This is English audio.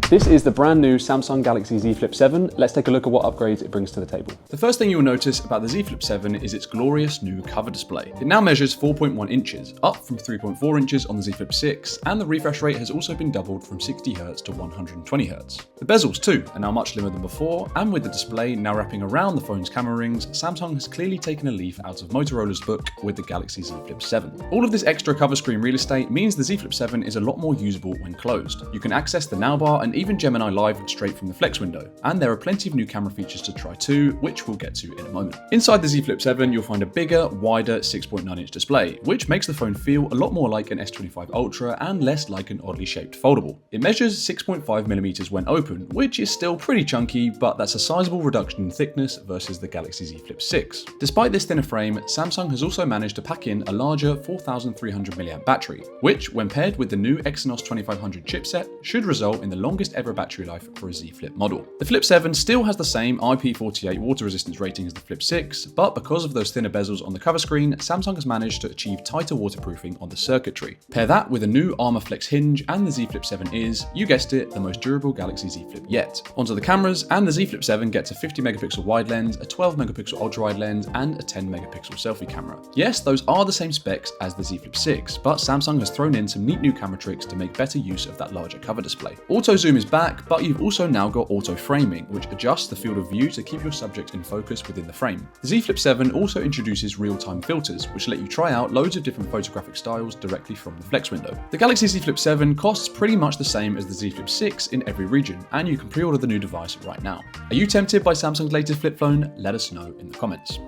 This is the brand new Samsung Galaxy Z Flip 7. Let's take a look at what upgrades it brings to the table. The first thing you'll notice about the Z Flip 7 is its glorious new cover display. It now measures 4.1 inches, up from 3.4 inches on the Z Flip 6, and the refresh rate has also been doubled from 60Hz to 120Hz. The bezels too are now much slimmer than before, and with the display now wrapping around the phone's camera rings, Samsung has clearly taken a leaf out of Motorola's book with the Galaxy Z Flip 7. All of this extra cover screen real estate means the Z Flip 7 is a lot more usable when closed. You can access the Now bar and even Gemini Live straight from the Flex window, and there are plenty of new camera features to try too, which we'll get to in a moment. Inside the Z Flip 7, you'll find a bigger, wider 6.9-inch display, which makes the phone feel a lot more like an S25 Ultra and less like an oddly shaped foldable. It measures 6.5mm when open, which is still pretty chunky, but that's a sizable reduction in thickness versus the Galaxy Z Flip 6. Despite this thinner frame, Samsung has also managed to pack in a larger 4300mAh battery, which, when paired with the new Exynos 2500 chipset, should result in the longest ever battery life for a Z Flip model. The Flip 7 still has the same IP48 water resistance rating as the Flip 6, but because of those thinner bezels on the cover screen, Samsung has managed to achieve tighter waterproofing on the circuitry. Pair that with a new Armor Flex hinge and the Z Flip 7 is, you guessed it, the most durable Galaxy Z Flip yet. Onto the cameras, and the Z Flip 7 gets a 50MP wide lens, a 12MP ultra wide lens, and a 10MP selfie camera. Yes, those are the same specs as the Z Flip 6, but Samsung has thrown in some neat new camera tricks to make better use of that larger cover display. Auto zoom is back, but you've also now got auto framing, which adjusts the field of view to keep your subject in focus within the frame. The Z Flip 7 also introduces real-time filters, which let you try out loads of different photographic styles directly from the Flex window. The Galaxy Z Flip 7 costs pretty much the same as the Z Flip 6 in every region, and you can pre-order the new device right now. Are you tempted by Samsung's latest flip phone? Let us know in the comments.